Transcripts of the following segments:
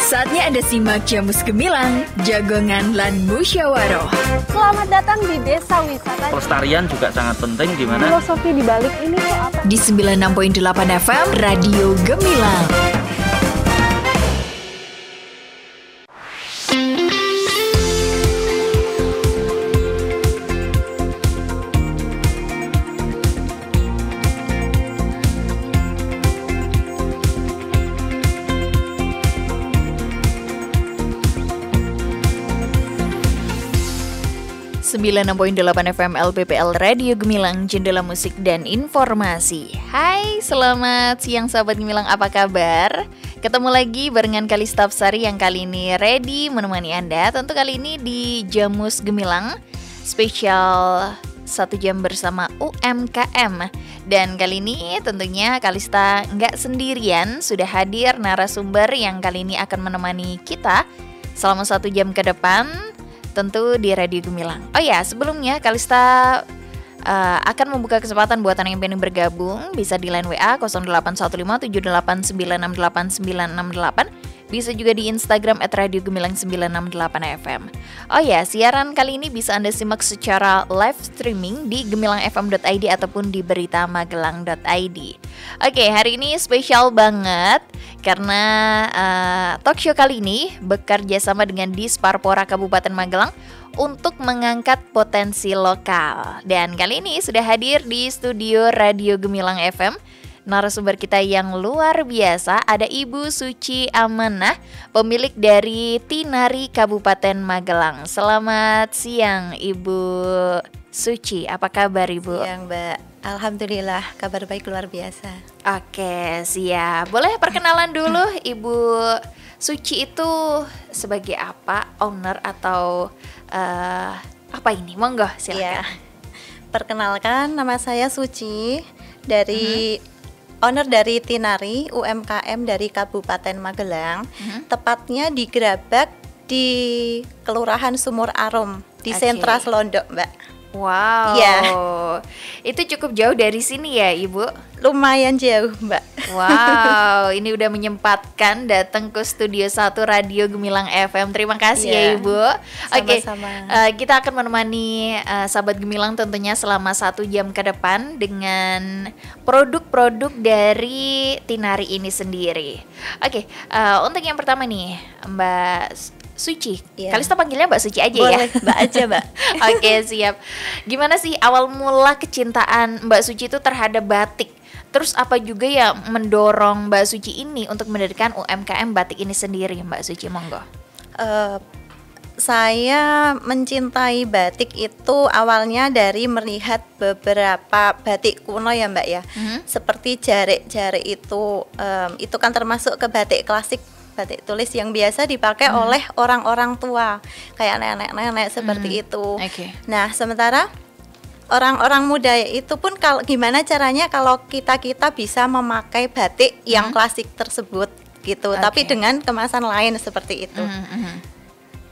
Saatnya Anda simak Jamus Gemilang, Jagongan lan Musyawaroh. Selamat datang di Desa Wisata. Pelestarian juga sangat penting, di mana filosofi di balik ini tuh apa? Di 96.8 FM Radio Gemilang. Sembilan 96.8 FM LPPL Radio Gemilang, Jendela Musik dan Informasi. Hai, selamat siang sahabat Gemilang, apa kabar? Ketemu lagi barengan Kalista Sari yang kali ini ready menemani Anda. Tentu kali ini di Jamus Gemilang spesial 1 jam bersama UMKM. Dan kali ini tentunya Kalista nggak sendirian, sudah hadir narasumber yang kali ini akan menemani kita selama 1 jam ke depan, tentu di Radio Gemilang. Oh ya, sebelumnya Kalista akan membuka kesempatan buat Anda yang pengen bergabung. Bisa di line WA 081578689668. Bisa juga di Instagram @radiogemilang968fm. Oh ya, siaran kali ini bisa Anda simak secara live streaming di gemilangfm.id ataupun di beritamagelang.id. Oke, hari ini spesial banget karena talk show kali ini bekerja sama dengan Disparpora Kabupaten Magelang untuk mengangkat potensi lokal. Dan kali ini sudah hadir di studio Radio Gemilang FM narasumber kita yang luar biasa, ada Ibu Suci Amanah, pemilik dari Tinari Kabupaten Magelang. Selamat siang Ibu Suci, apa kabar Ibu? Siang Mbak, alhamdulillah kabar baik luar biasa. Oke, siap. Boleh perkenalan dulu Ibu Suci itu sebagai apa? Owner atau apa ini? Monggo silakan. Ya. Perkenalkan, nama saya Suci dari owner dari Tinari UMKM dari Kabupaten Magelang, tepatnya di Gerabak di Kelurahan Sumur Arum di Sentra Selondok, Mbak. Wow, ya. Itu cukup jauh dari sini ya Ibu? Lumayan jauh Mbak. Wow, ini udah menyempatkan datang ke Studio 1 Radio Gemilang FM. Terima kasih ya Ibu. Oke, kita akan menemani sahabat Gemilang tentunya selama 1 jam ke depan dengan produk-produk dari Tinari ini sendiri. Oke, untuk yang pertama nih Mbak Suci, Kalista panggilnya Mbak Suci aja. Boleh, ya? Mbak aja Mbak. Oke, siap. Gimana sih awal mula kecintaan Mbak Suci itu terhadap batik? Terus apa juga ya mendorong Mbak Suci ini untuk mendirikan UMKM batik ini sendiri, Mbak Suci? Monggo. Saya mencintai batik itu awalnya dari melihat beberapa batik kuno ya Mbak ya. Seperti jarik-jarik itu kan termasuk ke batik klasik, batik tulis yang biasa dipakai oleh orang-orang tua, kayak nenek-nenek seperti itu. Nah, sementara orang-orang muda itu pun gimana caranya kalau kita bisa memakai batik yang klasik tersebut gitu, tapi dengan kemasan lain seperti itu.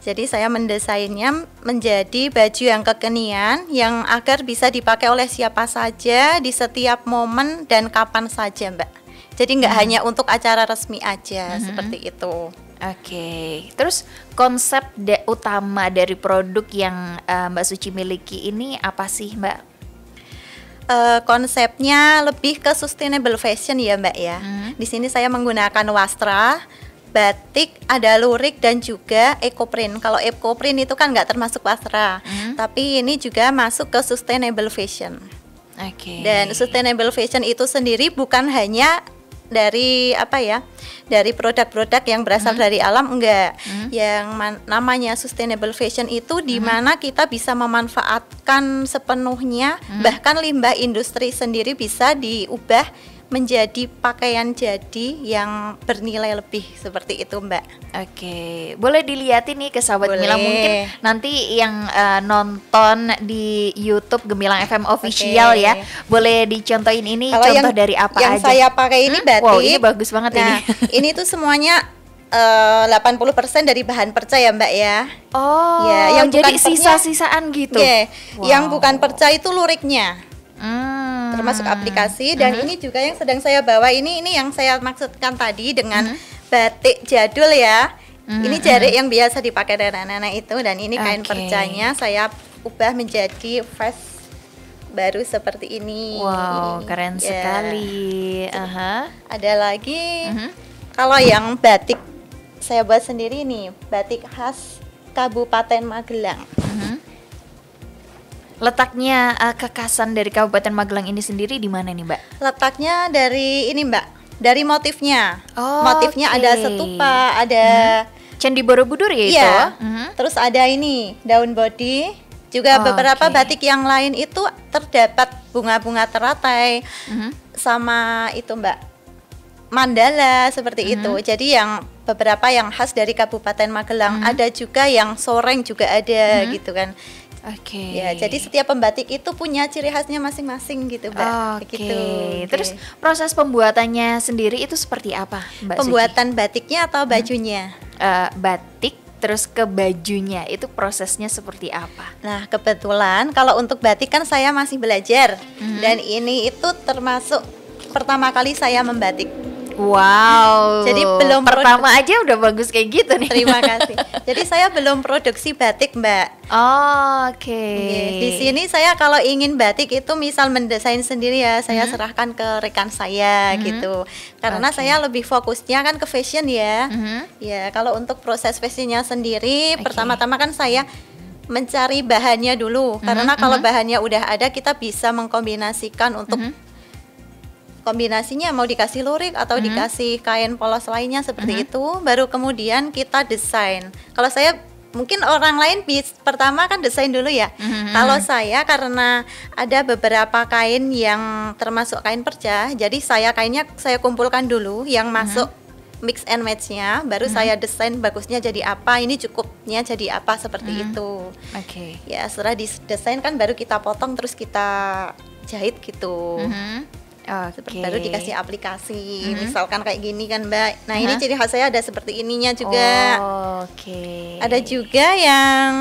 Jadi saya mendesainnya menjadi baju yang kekinian yang agar bisa dipakai oleh siapa saja di setiap momen dan kapan saja, Mbak. Jadi nggak hanya untuk acara resmi aja, seperti itu. Oke, terus konsep utama dari produk yang Mbak Suci miliki ini apa sih Mbak? Konsepnya lebih ke sustainable fashion ya Mbak ya. Di sini saya menggunakan wastra, batik, ada lurik dan juga ekoprint. Kalau ekoprint itu kan nggak termasuk wastra, tapi ini juga masuk ke sustainable fashion. Dan sustainable fashion itu sendiri bukan hanya dari dari produk-produk yang berasal dari alam, enggak. Yang namanya sustainable fashion itu di mana kita bisa memanfaatkan sepenuhnya, bahkan limbah industri sendiri bisa diubah menjadi pakaian jadi yang bernilai lebih, seperti itu Mbak. Oke, boleh dilihatin nih ke sahabat Gemilang, mungkin nanti yang nonton di YouTube Gemilang FM official ya, boleh dicontohin ini. Kalau contoh dari apa yang aja? Yang saya pakai ini batik. Wow, ini bagus banget ini. Ini tuh semuanya 80% dari bahan perca ya Mbak ya. Oh, ya, yang jadi sisa-sisaan gitu. Yang bukan perca itu luriknya. Termasuk aplikasi. Dan ini juga yang sedang saya bawa ini yang saya maksudkan tadi dengan batik jadul ya. Ini jarik yang biasa dipakai nenek-nenek itu, dan ini kain Oke. percanya saya ubah menjadi vest baru seperti ini. Wow, keren Ya. sekali. Aha. Ada lagi, kalau yang batik saya buat sendiri nih, batik khas Kabupaten Magelang. Letaknya kekhasan dari Kabupaten Magelang ini sendiri di mana nih, Mbak? Letaknya dari ini Mbak, dari motifnya. Oh, Motifnya oke. ada stupa, ada Candi Borobudur ya itu? iya. Mhm. Terus ada ini daun bodi. Juga beberapa Oke. batik yang lain itu terdapat bunga-bunga teratai sama itu Mbak, mandala seperti itu. Jadi yang beberapa yang khas dari Kabupaten Magelang, ada juga yang soreng juga ada gitu kan. Oke. Ya, jadi setiap pembatik itu punya ciri khasnya masing-masing gitu, Mbak. Oke. Begitu. Terus proses pembuatannya sendiri itu seperti apa, Mbak Suci? pembuatan batiknya atau bajunya? Batik terus ke bajunya itu prosesnya seperti apa? Nah, kebetulan kalau untuk batik kan saya masih belajar, dan ini itu termasuk pertama kali saya membatik. Wow. Jadi belum pertama aja udah bagus kayak gitu nih. Terima kasih. Jadi saya belum produksi batik, Mbak. Oh, oke. Oke, di sini saya kalau ingin batik itu misal mendesain sendiri ya, saya serahkan ke rekan saya gitu. Karena Oke. saya lebih fokusnya kan ke fashion ya. Ya, kalau untuk proses fashionnya sendiri, pertama-tama kan saya mencari bahannya dulu. Karena kalau bahannya udah ada, kita bisa mengkombinasikan untuk kombinasinya mau dikasih lurik atau dikasih kain polos lainnya seperti itu, baru kemudian kita desain. Kalau saya mungkin orang lain pertama kan desain dulu ya. Kalau saya karena ada beberapa kain yang termasuk kain perca, jadi kainnya saya kumpulkan dulu yang masuk mix and match-nya, baru saya desain bagusnya jadi apa, ini cukupnya jadi apa seperti itu. Oke. Ya, setelah didesain kan baru kita potong terus kita jahit gitu. Oke. Baru dikasih aplikasi, misalkan kayak gini kan Mbak. Nah ini ciri khas saya ada seperti ininya juga. Oke. Ada juga yang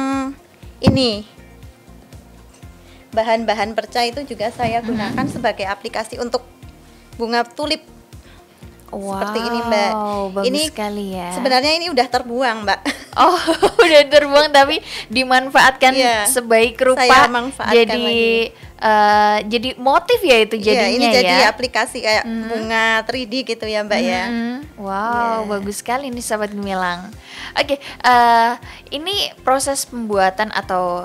ini bahan-bahan perca itu juga saya gunakan sebagai aplikasi untuk bunga tulip. Seperti ini Mbak. Bagus Ini sekali ya. Sebenarnya ini udah terbuang Mbak. Oh, udah terbuang tapi dimanfaatkan Iya, sebaik rupa. saya manfaatkan jadi motif ya itu Iya, jadinya ini ya. jadi aplikasi kayak bunga 3D gitu ya Mbak ya. Wow, Iya. bagus sekali nih Sahabat Gemilang. Oke, ini proses pembuatan atau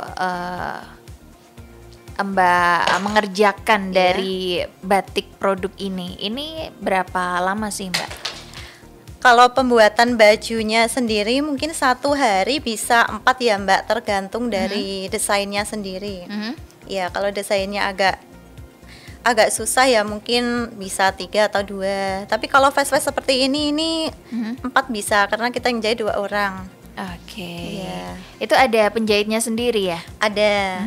Mbak mengerjakan dari batik produk ini berapa lama sih Mbak? Kalau pembuatan bajunya sendiri mungkin 1 hari bisa 4 ya Mbak, tergantung dari desainnya sendiri. Ya kalau desainnya agak susah ya mungkin bisa 3 atau 2. Tapi kalau vest-vest seperti ini 4 bisa karena kita yang jahit 2 orang. Oke. Iya. Itu ada penjahitnya sendiri ya? Ada.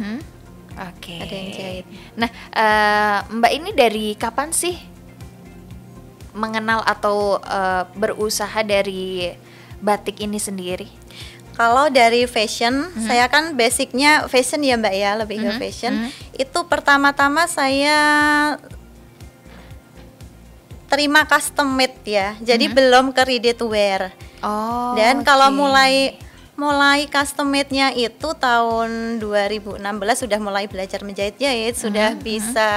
Oke. Ada yang jahit. Nah, Mbak ini dari kapan sih mengenal atau berusaha dari batik ini sendiri? Kalau dari fashion, saya kan basicnya fashion ya Mbak ya, lebih ke fashion. Itu pertama-tama saya terima custom made ya, jadi belum ke ready to wear. Oh. Dan kalau oke. mulai custom made-nya itu tahun 2016 sudah mulai belajar menjahit jahit, sudah bisa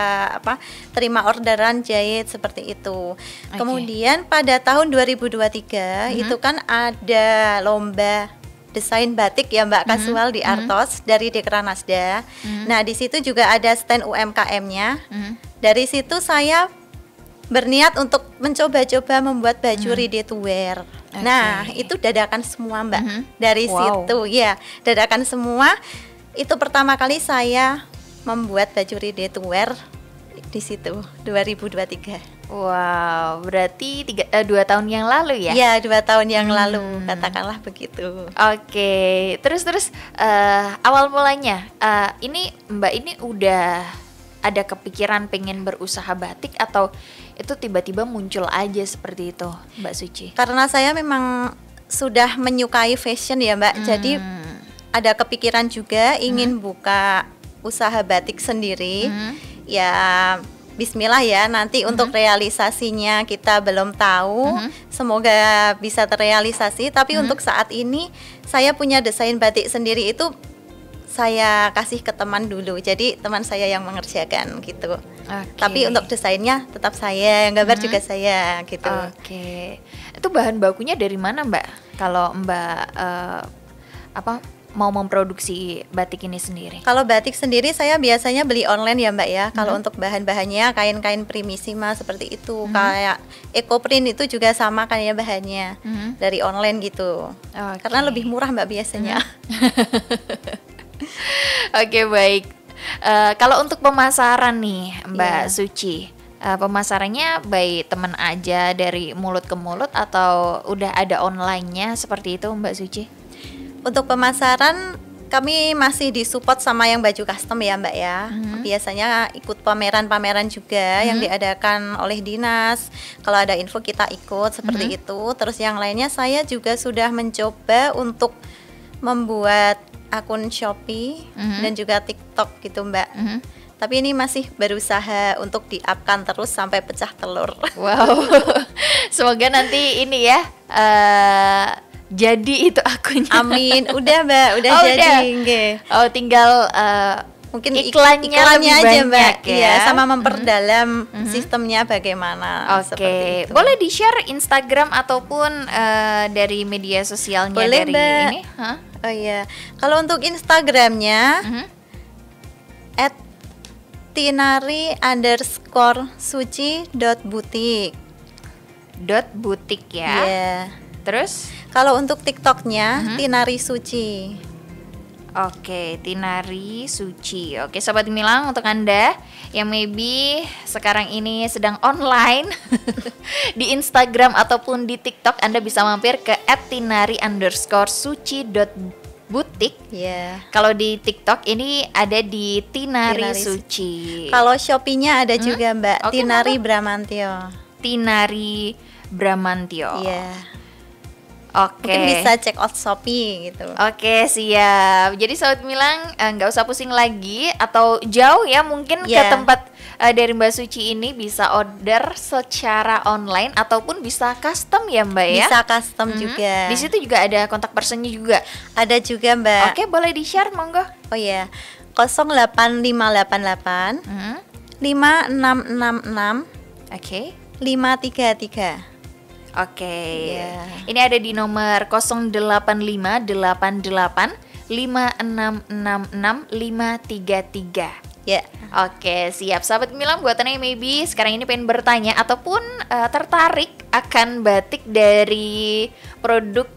terima orderan jahit seperti itu. Kemudian pada tahun 2023 itu kan ada lomba desain batik ya Mbak Kasual di Artos dari Dekranasda. Nah, di situ juga ada stand UMKM-nya. Dari situ saya berniat untuk mencoba-coba membuat baju ready to wear. Nah, itu dadakan semua Mbak. Dari situ ya, dadakan semua. Itu pertama kali saya membuat baju ready to wear di situ 2023. Wow, berarti 2 tahun yang lalu ya? Iya, 2 tahun yang lalu, katakanlah begitu. Oke, terus awal mulanya ini Mbak ini udah ada kepikiran pengen berusaha batik atau itu tiba-tiba muncul aja seperti itu, Mbak Suci? Karena saya memang sudah menyukai fashion ya Mbak, jadi ada kepikiran juga ingin buka usaha batik sendiri. Ya Bismillah ya, nanti untuk realisasinya kita belum tahu. Semoga bisa terrealisasi. Tapi untuk saat ini saya punya desain batik sendiri itu saya kasih ke teman dulu. Jadi teman saya yang mengerjakan gitu. Tapi untuk desainnya tetap saya, yang gambar juga saya gitu. Itu bahan bakunya dari mana, Mbak? Kalau Mbak mau memproduksi batik ini sendiri? Kalau batik sendiri saya biasanya beli online ya Mbak ya. Kalau untuk bahan-bahannya kain-kain Primissima seperti itu, kayak Ecoprint itu juga sama kan ya bahannya, dari online gitu. Karena lebih murah Mbak biasanya. Oke, baik. Kalau untuk pemasaran nih Mbak Suci, pemasarannya by teman aja dari mulut ke mulut atau udah ada online-nya seperti itu Mbak Suci? Untuk pemasaran kami masih disupport sama yang baju custom ya Mbak ya. Biasanya ikut pameran-pameran juga yang diadakan oleh dinas. Kalau ada info kita ikut seperti itu. Terus yang lainnya saya juga sudah mencoba untuk membuat akun Shopee dan juga TikTok gitu Mbak. Tapi ini masih berusaha untuk di-up-kan terus sampai pecah telur. Wow. Semoga nanti ini ya jadi itu akunnya. Amin. Udah Mbak, udah jadi. Oh, tinggal mungkin iklannya aja Mbak. Ya? Iya, sama memperdalam sistemnya bagaimana. Oke. Boleh di-share Instagram ataupun dari media sosialnya. Boleh, dari Mbak. ini? Oh iya. Kalau untuk Instagramnya @tinari_suci.butik. .butik ya. Yeah. Terus? Kalau untuk TikToknya Tinari Suci. Oke, Tinari Suci. Oke, Sobat Gemilang, untuk Anda yang maybe sekarang ini sedang online di Instagram ataupun di TikTok, Anda bisa mampir ke @tinari_suci.butik. Kalau di TikTok ini ada di Tinari Suci. Kalau Shopee-nya ada juga Mbak, Tinari Bramantio. Tinari Bramantio. Oke. Mungkin bisa check out Shopee gitu. Oke, siap. Jadi Sobat Gemilang nggak usah pusing lagi atau jauh ya mungkin ke tempat dari Mbak Suci ini, bisa order secara online ataupun bisa custom ya Mbak ya. Bisa custom juga. Di situ juga ada kontak personnya juga. Ada juga Mbak. Oke, boleh di-share monggo. Oh iya. 08588 5666 533. Oke. Ini ada di nomor 08588 5666533. Oke, siap. Sahabat Gemilang, buatannya maybe sekarang ini pengen bertanya ataupun tertarik akan batik dari produk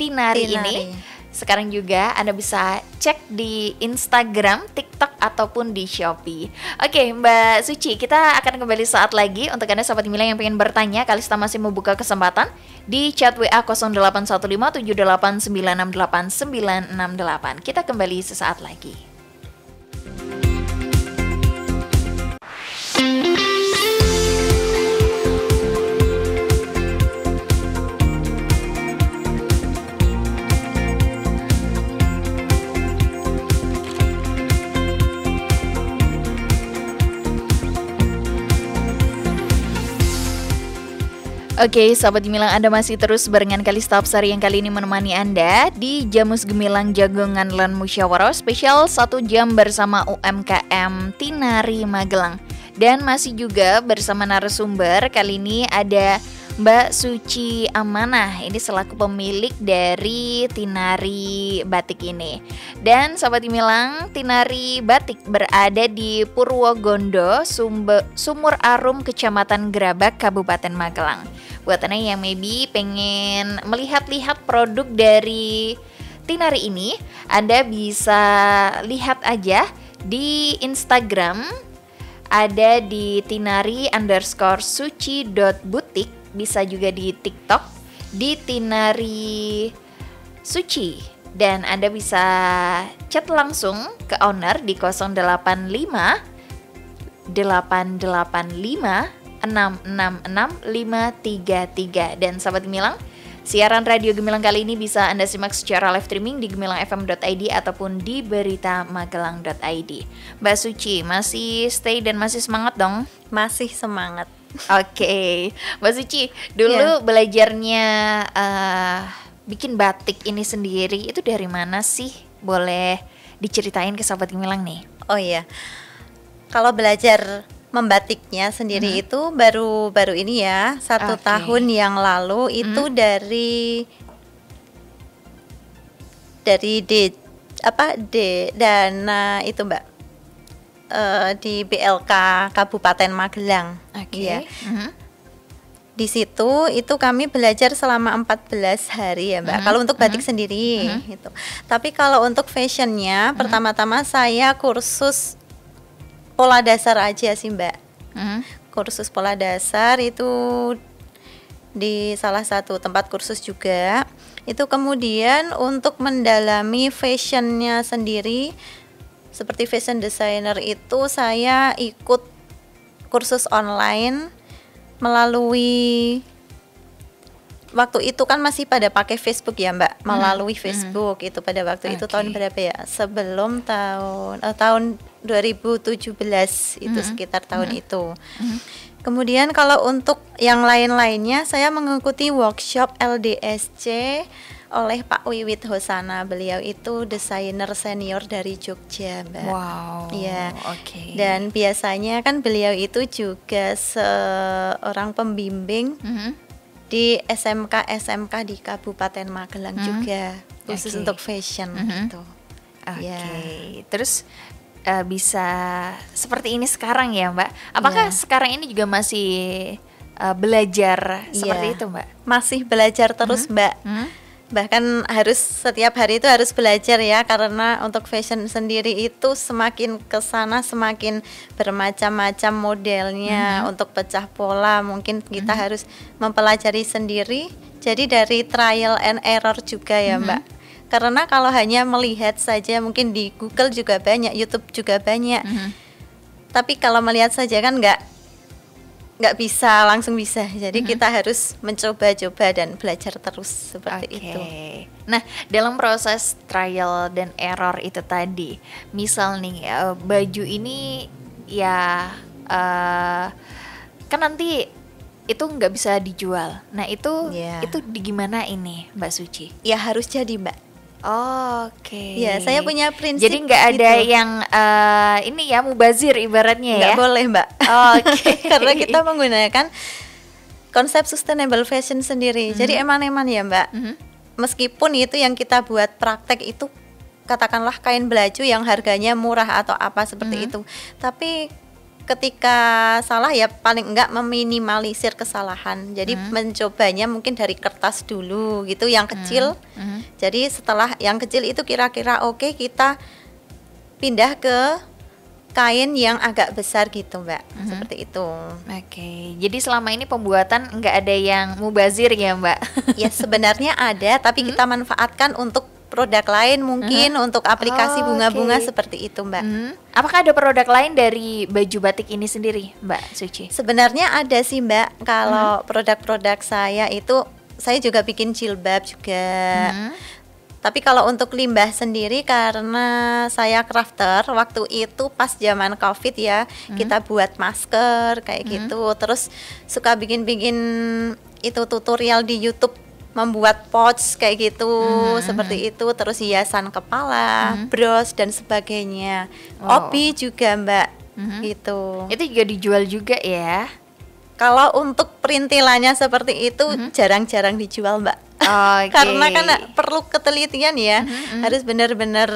Tinari ini. Sekarang juga Anda bisa cek di Instagram, TikTok, ataupun di Shopee. Oke, Mbak Suci, kita akan kembali saat lagi. Untuk Anda Sobat Gemilang yang pengen bertanya, Kalista masih membuka kesempatan di chat WA 081578968968. Kita kembali sesaat lagi. Oke, Sahabat Gemilang, Anda masih terus barengan Kalista Apsari yang kali ini menemani Anda di Jamus Gemilang Jagongan Lan Musyawarah spesial 1 jam bersama UMKM Tinari Magelang. Dan masih juga bersama narasumber, kali ini ada Mbak Suci Amanah, ini selaku pemilik dari Tinari Batik ini. Dan Sobat Gemilang, Tinari Batik berada di Purwogondo, Sumur Arum, Kecamatan Gerabak, Kabupaten Magelang. Buat Anda yang maybe pengen melihat-lihat produk dari Tinari ini, Anda bisa lihat aja di Instagram, ada di tinari_suci.butik. Bisa juga di TikTok di Tinari Suci, dan Anda bisa chat langsung ke owner di 085 885 666 533. Dan Sahabat Gemilang, Siaran Radio Gemilang kali ini bisa Anda simak secara live streaming di gemilangfm.id ataupun di beritamagelang.id. Mbak Suci, masih stay dan masih semangat dong? Masih semangat. Oke, Mbak Suci, dulu belajarnya bikin batik ini sendiri itu dari mana sih? Boleh diceritain ke sahabat Gemilang nih? Oh iya, kalau belajar membatiknya sendiri itu baru ini ya, 1 tahun yang lalu itu dari dana itu Mbak, di BLK Kabupaten Magelang. Ya. Di situ itu kami belajar selama 14 hari ya Mbak. Kalau untuk batik sendiri gitu. Tapi kalau untuk fashionnya pertama-tama saya kursus pola dasar aja sih Mbak. Kursus pola dasar itu di salah satu tempat kursus juga. Itu kemudian untuk mendalami fashionnya sendiri, seperti fashion designer itu saya ikut kursus online melalui, waktu itu kan masih pada pakai Facebook ya Mbak, melalui Facebook itu pada waktu itu tahun berapa ya? Sebelum tahun 2017 itu sekitar tahun itu. Kemudian kalau untuk yang lain-lainnya saya mengikuti workshop LDSC oleh Pak Wiwit Hosana. Beliau itu desainer senior dari Jogja, Mbak. Wow. Iya. Oke. Dan biasanya kan beliau itu juga seorang pembimbing di SMK di Kabupaten Magelang juga, khusus untuk fashion gitu. Oke. Terus bisa seperti ini sekarang ya, Mbak? Apakah sekarang ini juga masih belajar seperti itu, Mbak? Masih belajar terus, Mbak. Bahkan harus setiap hari itu harus belajar ya, karena untuk fashion sendiri itu semakin kesana semakin bermacam-macam modelnya. Untuk pecah pola mungkin kita harus mempelajari sendiri. Jadi dari trial and error juga ya Mbak. Karena kalau hanya melihat saja mungkin di Google juga banyak, YouTube juga banyak. Tapi kalau melihat saja kan nggak bisa langsung bisa. Jadi kita harus mencoba-coba dan belajar terus seperti itu. Nah, dalam proses trial dan error itu tadi, misal nih baju ini ya kan nanti itu nggak bisa dijual. Nah itu gimana ini Mbak Suci? Ya harus jadi Mbak. Oke. Ya, saya punya prinsip. Jadi nggak ada yang ini ya mubazir ibaratnya nggak ya? Boleh Mbak. Oke. Karena kita menggunakan konsep sustainable fashion sendiri. Jadi eman-eman ya Mbak. Meskipun itu yang kita buat praktek itu katakanlah kain baju yang harganya murah atau apa seperti itu. Tapi ketika salah ya paling enggak meminimalisir kesalahan. Jadi mencobanya mungkin dari kertas dulu gitu yang kecil. Jadi setelah yang kecil itu kira-kira oke, kita pindah ke kain yang agak besar gitu Mbak. Seperti itu. Oke. Jadi selama ini pembuatan enggak ada yang mubazir ya Mbak? Ya sebenarnya ada, tapi kita manfaatkan untuk produk lain mungkin, untuk aplikasi bunga-bunga seperti itu Mbak. Apakah ada produk lain dari baju batik ini sendiri Mbak Suci? Sebenarnya ada sih Mbak. Kalau produk-produk saya itu saya juga bikin jilbab juga. Tapi kalau untuk limbah sendiri karena saya crafter, waktu itu pas zaman Covid ya, kita buat masker kayak gitu. Terus suka bikin-bikin itu tutorial di YouTube, membuat pouch kayak gitu, seperti itu. Terus hiasan kepala, bros dan sebagainya. Obi juga Mbak, gitu. Itu juga dijual juga ya? Kalau untuk perintilannya seperti itu jarang-jarang dijual Mbak. Karena kan perlu ketelitian ya, harus benar-benar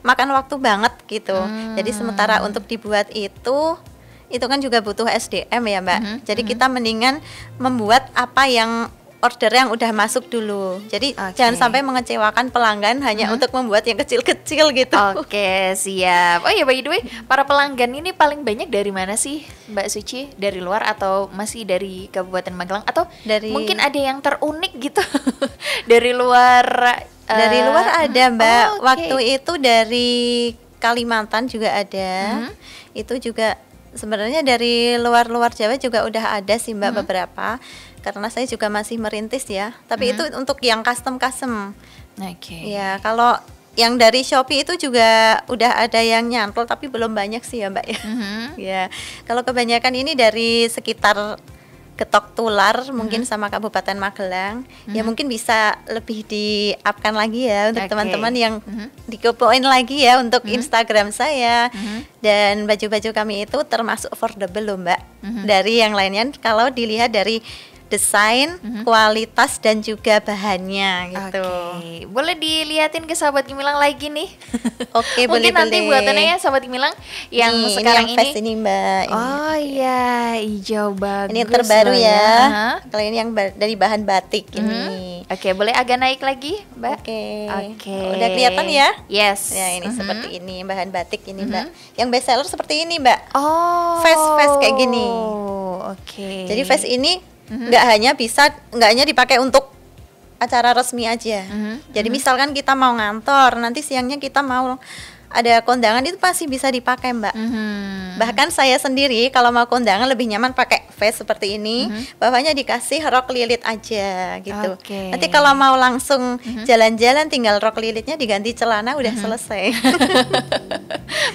makan waktu banget gitu. Jadi sementara untuk dibuat itu kan juga butuh SDM ya Mbak. Jadi kita mendingan membuat apa yang order yang udah masuk dulu. Jadi jangan sampai mengecewakan pelanggan hanya untuk membuat yang kecil-kecil gitu. Oke, siap. Oh ya, by the way, para pelanggan ini paling banyak dari mana sih Mbak Suci? Dari luar atau masih dari Kabupaten Magelang? Atau mungkin ada yang terunik gitu dari luar? Dari luar ada Mbak. Waktu itu dari Kalimantan juga ada. Itu juga sebenarnya dari luar Jawa juga udah ada sih Mbak beberapa. karena saya juga masih merintis ya. Tapi itu untuk yang custom. Oke. Ya, kalau yang dari Shopee itu juga udah ada yang nyantol tapi belum banyak sih ya Mbak ya. Ya, kalau kebanyakan ini dari sekitar Getok Tular mungkin sama Kabupaten Magelang, ya mungkin bisa lebih di-upkan lagi ya untuk Oke. teman-teman yang dikepoin lagi ya untuk Instagram saya. Dan baju-baju kami itu termasuk affordable loh Mbak. Dari yang lainnya kalau dilihat dari desain, kualitas dan juga bahannya gitu. Oke, boleh dilihatin ke sahabat Gemilang lagi nih. Oke, Mungkin nanti buatannya ya sahabat Gemilang yang Nih, sekarang ini yang face ini Mbak. Ini. Oh iya, hijau bagus. Ini yang terbaru loh ya. Aha. Kalau ini yang dari bahan batik ini. Oke, boleh agak naik lagi, Mbak? Oke. Oke. Udah kelihatan ya? Yes. Ya ini seperti ini bahan batik ini Mbak. Yang best seller seperti ini Mbak. Oh. Face kayak gini. Oke. Jadi face ini nggak hanya dipakai untuk acara resmi aja. Jadi misalkan kita mau ngantor, nanti siangnya kita mau ada kondangan itu pasti bisa dipakai Mbak. Bahkan saya sendiri kalau mau kondangan lebih nyaman pakai face seperti ini, bawahnya dikasih rok lilit aja gitu. Oke. Nanti kalau mau langsung jalan-jalan tinggal rok lilitnya diganti celana udah selesai.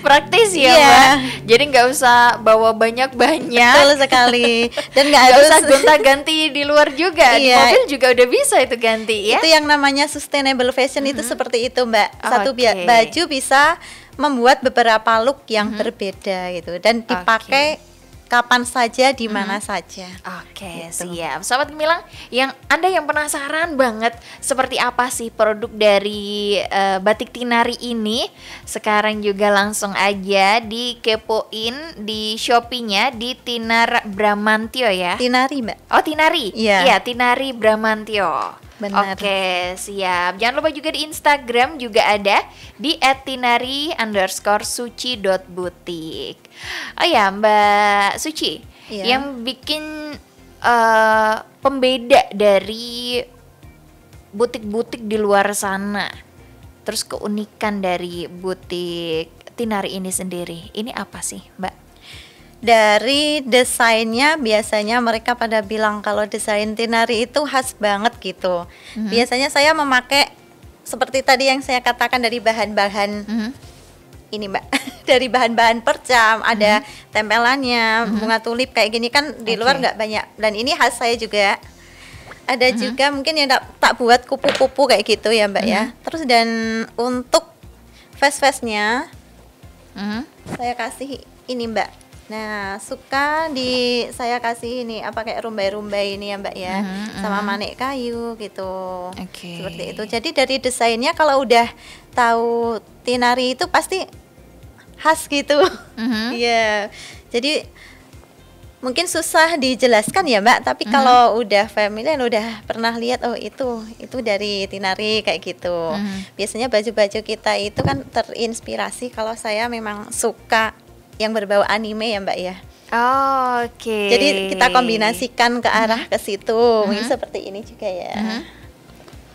Praktis ya, Iya. Mbak. Jadi nggak usah bawa banyak-banyak. Betul sekali. Dan nggak Nggak harus usah gonta-ganti di luar juga. Di Iya. mobil juga udah bisa itu ganti ya. Itu yang namanya sustainable fashion itu seperti itu Mbak. Satu Oke. baju bisa membuat beberapa look yang berbeda gitu dan dipakai kapan saja di mana saja. Oke, Gitu. siap. Sahabat Gemilang, Anda yang penasaran banget seperti apa sih produk dari Batik Tinari ini, sekarang juga langsung aja dikepoin di Shopee-nya di Tinar Bramantyo ya. Tinari Mbak. Oh, Tinari. Iya. Tinari Bramantyo. Benar. Oke, siap. Jangan lupa juga di Instagram juga ada di @tinari_suci.butik. Oh ya, Mbak Suci, Iya. yang bikin pembeda dari butik-butik di luar sana, terus keunikan dari butik Tinari ini sendiri, ini apa sih, Mbak? Dari desainnya biasanya mereka pada bilang kalau desain Tinari itu khas banget gitu. Biasanya saya memakai seperti tadi yang saya katakan dari bahan-bahan ini Mbak, dari bahan-bahan percam, ada tempelannya, bunga tulip kayak gini kan di luar nggak banyak. Dan ini khas saya juga. Ada juga mungkin yang tak buat kupu-kupu kayak gitu ya Mbak ya. Terus dan untuk face-nya saya kasih ini Mbak. Nah, saya kasih ini apa kayak rumbai-rumbai ini ya Mbak ya, sama manik kayu gitu. Oke. Seperti itu. Jadi dari desainnya kalau udah tahu Tinari itu pasti khas gitu. Iya. Jadi mungkin susah dijelaskan ya Mbak, tapi kalau udah familiar udah pernah lihat oh itu dari Tinari kayak gitu. Biasanya baju-baju kita itu kan terinspirasi kalau saya memang suka yang berbau anime ya Mbak ya. Oke. Jadi kita kombinasikan ke arah ke situ. Mungkin seperti ini juga ya.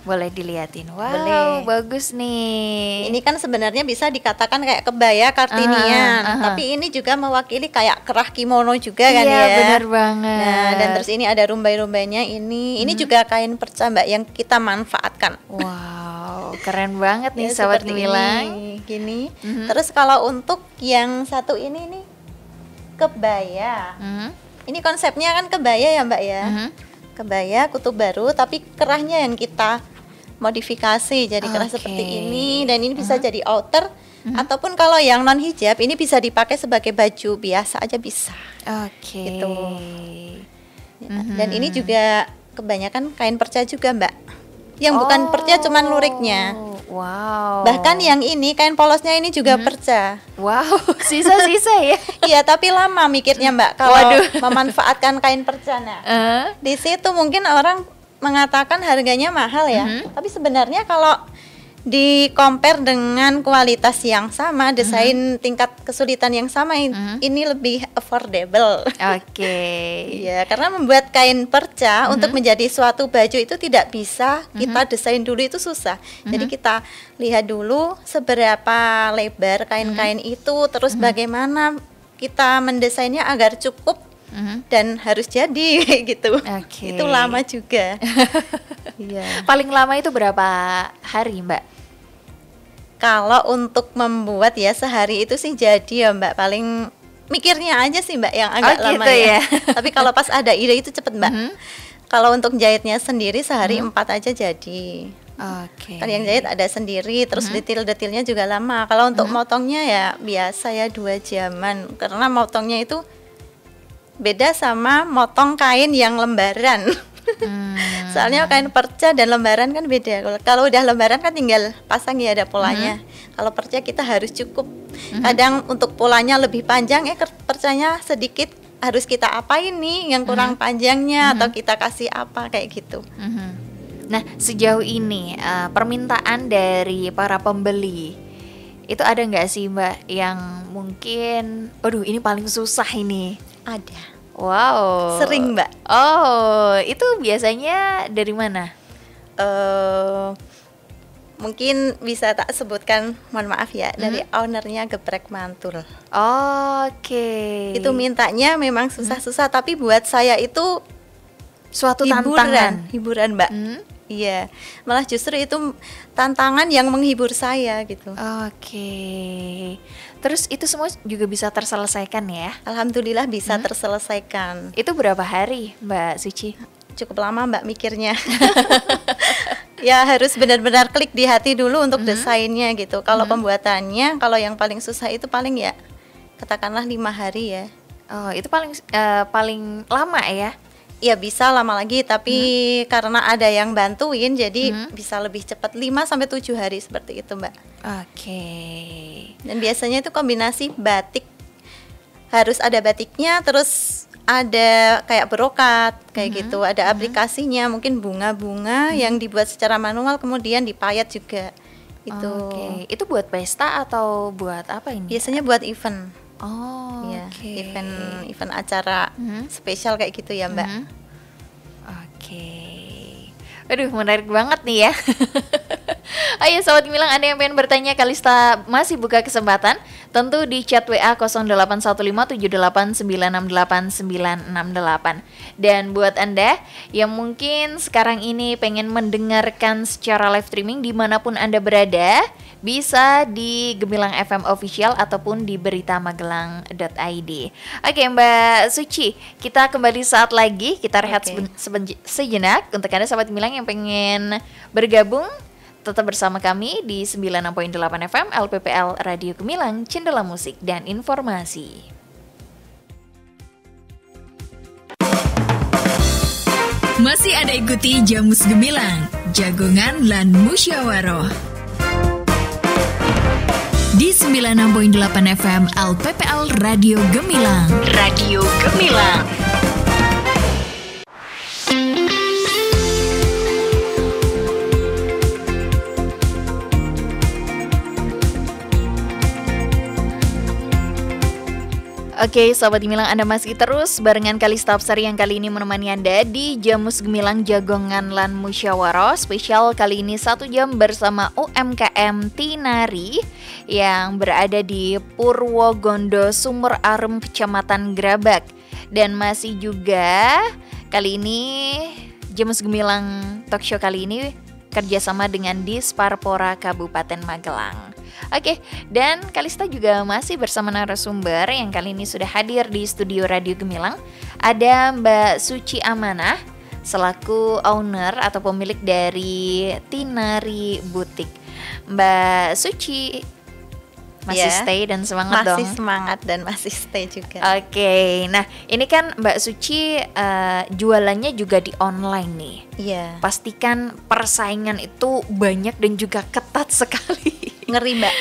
Boleh dilihatin. Wow, Boleh. bagus nih. Ini kan sebenarnya bisa dikatakan kayak kebaya Kartinian, tapi ini juga mewakili kayak kerah kimono juga kan Iya, ya. benar banget. Nah, dan terus ini ada rumbai-rumbainya ini. Ini juga kain perca Mbak yang kita manfaatkan. Wow, keren banget nih Ya, sahabat seperti Gemilang. ini, gini. Terus kalau untuk yang satu ini nih kebaya. Ini konsepnya kan kebaya ya Mbak ya. Kebaya kutub baru tapi kerahnya yang kita modifikasi jadi kerah Oke. seperti ini dan ini bisa jadi outer ataupun kalau yang non hijab ini bisa dipakai sebagai baju biasa aja bisa. Oke. Gitu. Dan ini juga kebanyakan kain perca juga Mbak. Yang bukan perca cuman luriknya. Wow. Bahkan yang ini kain polosnya ini juga perca. Wow, sisa-sisa ya. Iya, tapi lama mikirnya Mbak kalau Waduh. memanfaatkan kain perca. Nah, di situ mungkin orang mengatakan harganya mahal ya. Tapi sebenarnya kalau di compare dengan kualitas yang sama, desain tingkat kesulitan yang sama ini lebih affordable. Oke. Iya, karena membuat kain perca untuk menjadi suatu baju itu tidak bisa kita desain dulu itu susah. Jadi kita lihat dulu seberapa lebar kain-kain itu, terus bagaimana kita mendesainnya agar cukup dan harus jadi kayak gitu. Oke. Itu lama juga. Iya. Paling lama itu berapa hari, Mbak? Kalau untuk membuat ya sehari itu sih jadi ya Mbak, paling mikirnya aja sih Mbak yang agak lama gitu ya. ya. Tapi kalau pas ada ide itu cepet Mbak. Kalau untuk jahitnya sendiri sehari 4 aja jadi. Oke. Kan yang jahit ada sendiri, terus detil-detilnya juga lama. Kalau untuk motongnya ya biasa ya 2 jaman, karena motongnya itu beda sama motong kain yang lembaran. Soalnya kain perca dan lembaran kan beda. Kalau udah lembaran kan tinggal pasang ya ada polanya. Kalau perca kita harus cukup. Kadang untuk polanya lebih panjang, percanya sedikit, harus kita apain nih yang kurang panjangnya atau kita kasih apa kayak gitu. Nah, sejauh ini permintaan dari para pembeli itu ada nggak sih Mbak yang mungkin, aduh ini paling susah ini? Ada. Wow. Sering Mbak. Oh, itu biasanya dari mana? Mungkin bisa tak sebutkan, mohon maaf ya, dari ownernya Geprek Mantul. Oke. Itu mintanya memang susah-susah, tapi buat saya itu Suatu tantangan. hiburan Mbak. Iya, malah justru itu tantangan yang menghibur saya gitu. Oke. Terus itu semua juga bisa terselesaikan ya? Alhamdulillah bisa terselesaikan. Itu berapa hari Mbak Suci? Cukup lama Mbak mikirnya. Ya harus benar-benar klik di hati dulu untuk desainnya gitu. Kalau pembuatannya, kalau yang paling susah itu paling ya katakanlah 5 hari ya. Oh, itu paling lama ya? Ya bisa lama lagi, tapi karena ada yang bantuin jadi bisa lebih cepat 5 sampai 7 hari seperti itu Mbak. Oke. Dan biasanya itu kombinasi batik, harus ada batiknya, terus ada kayak brokat kayak gitu, ada aplikasinya, mungkin bunga-bunga yang dibuat secara manual kemudian dipayat juga itu. Oke. Itu buat pesta atau buat apa ini? Biasanya buat event. Oh, Ya, oke. event acara spesial kayak gitu ya Mbak. Oke. Aduh, menarik banget nih ya. Ayo Sobat Gemilang, Anda yang pengen bertanya, Kalista masih buka kesempatan. Tentu di chat WA 081576968968. Dan buat Anda yang mungkin sekarang ini pengen mendengarkan secara live streaming dimanapun Anda berada, bisa di Gemilang FM Official ataupun di beritamagelang.id. Oke Mbak Suci, kita kembali saat lagi, kita rehat sejenak. Untuk Anda Sobat Gemilang yang pengen bergabung, tetap bersama kami di 96.8 FM LPPL Radio Gemilang, Cendela Musik dan Informasi. Masih ada ikuti Jamus Gemilang, Jagongan lan Musyawaroh di 96.8 FM LPPL Radio Gemilang. Radio Gemilang. Oke, Sobat Gemilang, Anda masih terus barengan Kalista Apsari yang kali ini menemani Anda di Jamus Gemilang Jagongan lan Musyawaroh. Spesial kali ini 1 jam bersama UMKM Tinari yang berada di Purwogondo, Sumur Arum, Kecamatan Grabak. Dan masih juga kali ini Jamus Gemilang Talk Show kali ini kerjasama dengan Disparpora Kabupaten Magelang. Oke, dan Kalista juga masih bersama narasumber yang kali ini sudah hadir di studio Radio Gemilang. Ada Mbak Suci Amanah selaku owner atau pemilik dari Tinari Butik. Mbak Suci masih stay dan semangat dong. Masih semangat dan masih stay juga. Oke, nah ini kan Mbak Suci jualannya juga di online nih. Iya. Pastikan persaingan itu banyak dan juga ketat sekali. Ngeri Mbak.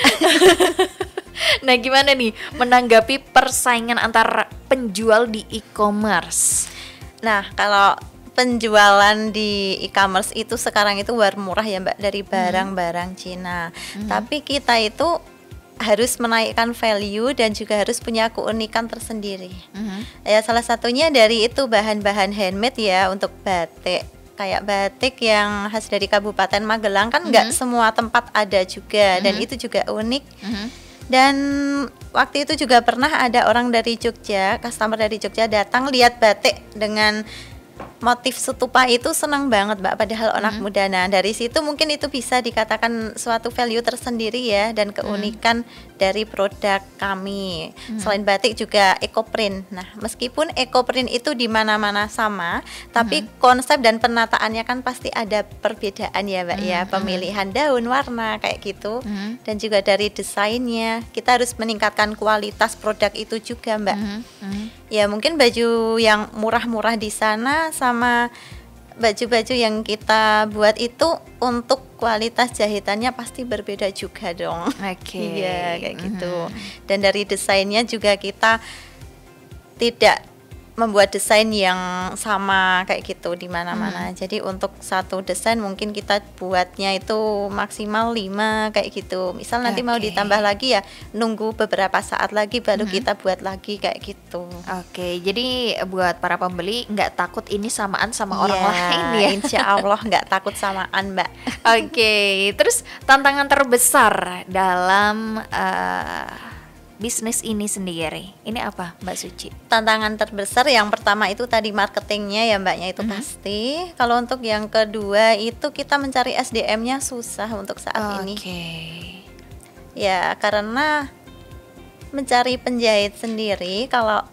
Nah gimana nih menanggapi persaingan antar penjual di e-commerce? Nah kalau penjualan di e-commerce itu sekarang itu murah ya Mbak, dari barang-barang Cina. Tapi kita itu harus menaikkan value dan juga harus punya keunikan tersendiri. Ya salah satunya dari itu bahan-bahan handmade ya, untuk batik. Kayak batik yang khas dari Kabupaten Magelang kan nggak semua tempat ada juga, dan itu juga unik. Dan waktu itu juga pernah ada orang dari Jogja, customer dari Jogja datang lihat batik dengan motif stupa itu, senang banget Mbak, padahal anak muda. Nah dari situ mungkin itu bisa dikatakan suatu value tersendiri ya, dan keunikan dari produk kami. Selain batik juga ekoprint. Nah meskipun ekoprint itu di mana-mana sama, tapi konsep dan penataannya kan pasti ada perbedaan ya Mbak ya, pemilihan daun, warna kayak gitu, dan juga dari desainnya kita harus meningkatkan kualitas produk itu juga Mbak. Ya mungkin baju yang murah-murah di sana sama baju-baju yang kita buat itu untuk kualitas jahitannya pasti berbeda juga dong. Oke. Iya kayak gitu. Dan dari desainnya juga kita tidak membuat desain yang sama kayak gitu di mana-mana. Jadi untuk satu desain mungkin kita buatnya itu maksimal 5 kayak gitu. Misal nanti mau ditambah lagi ya nunggu beberapa saat lagi baru kita buat lagi kayak gitu. Oke, jadi buat para pembeli nggak takut ini samaan sama orang lain ya? Insya Allah nggak takut samaan Mbak. Oke, terus tantangan terbesar dalam bisnis ini sendiri, ini apa Mbak Suci? Tantangan terbesar yang pertama itu tadi marketingnya ya Mbaknya itu pasti. Kalau untuk yang kedua itu kita mencari SDM-nya susah untuk saat ini. Ya karena mencari penjahit sendiri, kalau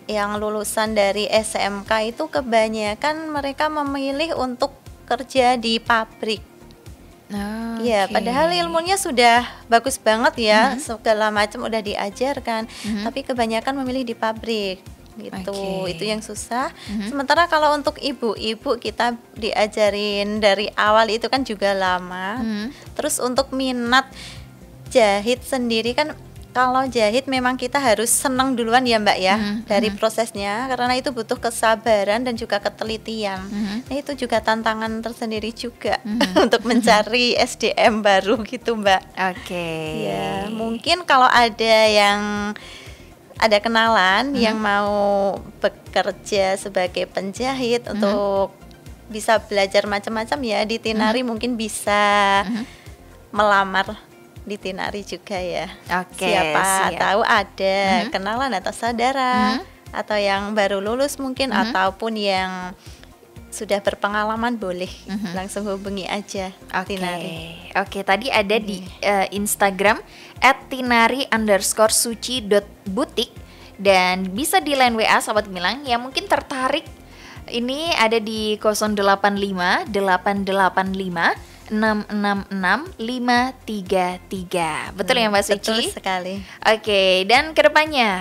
yang lulusan dari SMK itu kebanyakan mereka memilih untuk kerja di pabrik. Ya, padahal ilmunya sudah bagus banget ya, segala macam udah diajarkan, tapi kebanyakan memilih di pabrik gitu. Itu yang susah. Sementara kalau untuk ibu-ibu kita diajarin dari awal itu kan juga lama. Terus untuk minat jahit sendiri kan, kalau jahit memang kita harus senang duluan ya Mbak ya, dari prosesnya, karena itu butuh kesabaran dan juga ketelitian. Nah itu juga tantangan tersendiri juga untuk mencari SDM baru gitu Mbak. Ya mungkin kalau ada yang ada kenalan yang mau bekerja sebagai penjahit untuk bisa belajar macam-macam ya di Tinari, mungkin bisa melamar di Tinari juga ya. Siapa tahu ada kenalan atau saudara atau yang baru lulus mungkin ataupun yang sudah berpengalaman, boleh langsung hubungi aja Tinari. Tadi ada di Instagram @tinari_suci.butik dan bisa di line WA Sobat Gemilang yang mungkin tertarik. Ini ada di 085 885 666 533. Betul ya Mbak Suci? Betul sekali. Oke, dan kedepannya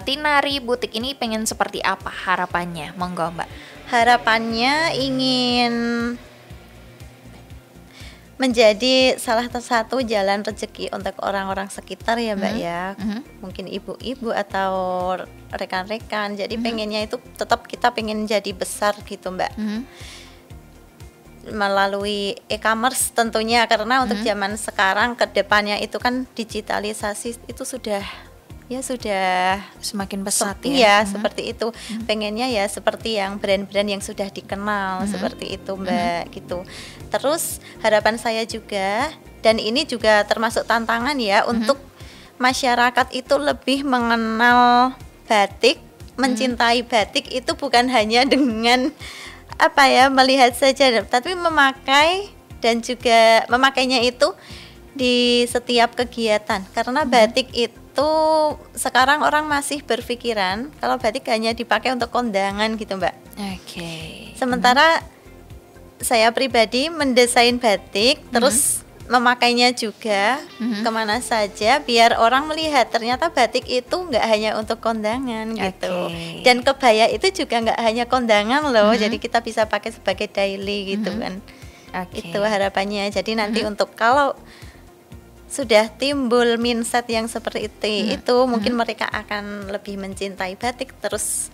Tinari Butik ini pengen seperti apa harapannya? Monggo Mbak. Harapannya ingin menjadi salah satu jalan rezeki untuk orang-orang sekitar ya Mbak ya. Mungkin ibu-ibu atau rekan-rekan. Jadi pengennya itu tetap kita pengen jadi besar gitu Mbak. Melalui e-commerce tentunya, karena untuk zaman sekarang ke depannya itu kan digitalisasi itu sudah semakin pesat ya. Iya, seperti itu. Pengennya ya seperti yang brand-brand yang sudah dikenal seperti itu Mbak gitu. Terus harapan saya juga, dan ini juga termasuk tantangan ya, untuk masyarakat itu lebih mengenal batik, mencintai batik itu bukan hanya dengan melihat saja, tapi memakai dan juga memakainya itu di setiap kegiatan. Karena batik itu sekarang orang masih berpikiran kalau batik hanya dipakai untuk kondangan gitu Mbak. Sementara saya pribadi mendesain batik terus memakainya juga kemana saja, biar orang melihat ternyata batik itu nggak hanya untuk kondangan gitu. Dan kebaya itu juga nggak hanya kondangan loh, jadi kita bisa pakai sebagai daily gitu kan. Itu harapannya. Jadi nanti untuk kalau sudah timbul mindset yang seperti itu mungkin mereka akan lebih mencintai batik, terus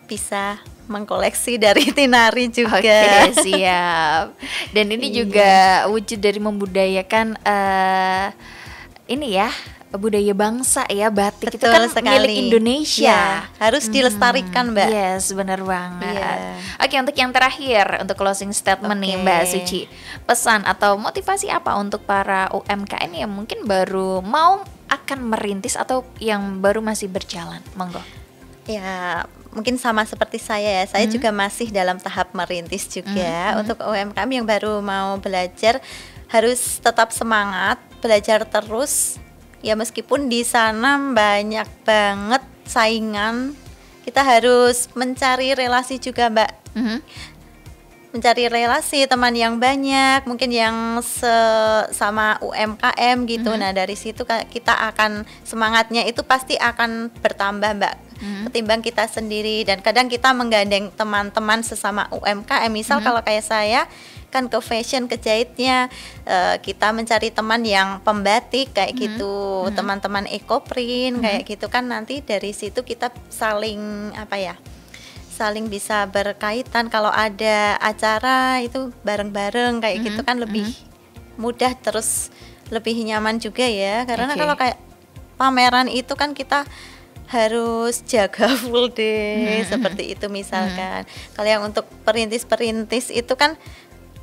bisa mengkoleksi dari Tinari juga. Siap. Dan ini juga wujud dari membudayakan ini ya, budaya bangsa ya, batik. Betul, itu kan sekali. Milik Indonesia ya, harus dilestarikan Mbak. Yes, benar banget. Oke, untuk yang terakhir, untuk closing statement nih Mbak Suci, pesan atau motivasi apa untuk para UMKM yang mungkin baru mau akan merintis atau yang baru masih berjalan? Monggo. Ya, mungkin sama seperti saya ya. Saya juga masih dalam tahap merintis juga. Untuk UMKM yang baru mau belajar harus tetap semangat, belajar terus. Ya meskipun di sana banyak banget saingan, kita harus mencari relasi juga, Mbak. Mencari relasi, teman yang banyak, mungkin yang sama UMKM gitu. Nah, dari situ kita akan semangatnya itu pasti akan bertambah, Mbak. Ketimbang kita sendiri, dan kadang kita menggandeng teman-teman sesama UMKM. Misal kalau kayak saya kan ke fashion, ke jahitnya, kita mencari teman yang pembatik kayak gitu, teman-teman ekoprint kayak gitu kan, nanti dari situ kita saling saling bisa berkaitan. Kalau ada acara itu bareng-bareng kayak gitu kan lebih mudah, terus lebih nyaman juga ya, karena kalau kayak pameran itu kan kita harus jaga full day seperti itu misalkan. Kalau yang untuk perintis-perintis itu kan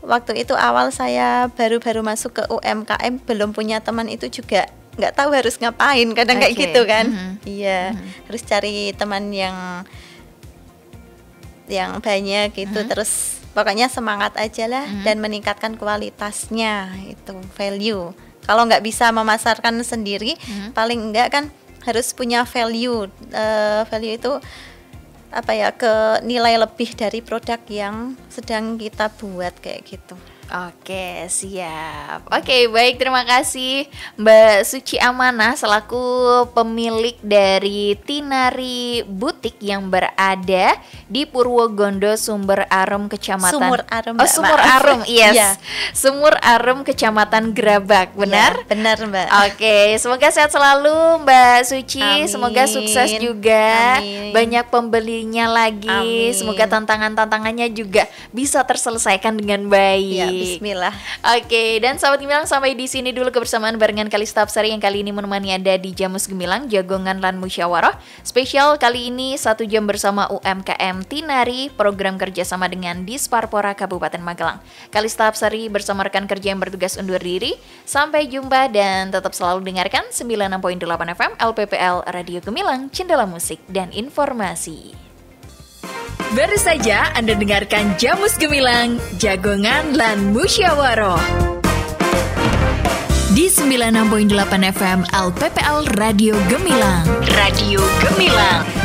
waktu itu awal saya baru-baru masuk ke UMKM, belum punya teman, itu juga nggak tahu harus ngapain, kadang kayak gitu kan. Iya, harus cari teman yang banyak gitu. Terus pokoknya semangat aja lah dan meningkatkan kualitasnya, itu value. Kalau nggak bisa memasarkan sendiri, paling enggak kan harus punya value. Value itu ke nilai lebih dari produk yang sedang kita buat kayak gitu. Oke, siap. Oke, baik, terima kasih Mbak Suci Amanah selaku pemilik dari Tinari Butik yang berada di Purwogondo, Sumber Arum, Kecamatan Sumur Arum, Sumur Arum, yes. Iya. Sumur Arum, Kecamatan Grabak, benar? Ya, benar, Mbak. Oke, semoga sehat selalu Mbak Suci. Amin. Semoga sukses juga. Amin. Banyak pembelinya lagi. Amin. Semoga tantangan-tantangannya juga bisa terselesaikan dengan baik. Ya, bismillah. Oke, dan sahabat Gemilang, sampai di sini dulu kebersamaan barengan Kalista Hapsari yang kali ini menemani Anda di Jamus Gemilang, Jagongan lan Musyawarah. Spesial kali ini 1 jam bersama UMKM Tinari, program kerjasama dengan Disparpora Kabupaten Magelang. Kalista Hapsari bersama rekan kerja yang bertugas undur diri. Sampai jumpa dan tetap selalu dengarkan 96.8 FM LPPL Radio Gemilang, Cendela Musik dan Informasi. Baru saja Anda dengarkan Jamus Gemilang, Jagongan lan Musyawarah di 96.8 FM LPPL Radio Gemilang. Radio Gemilang.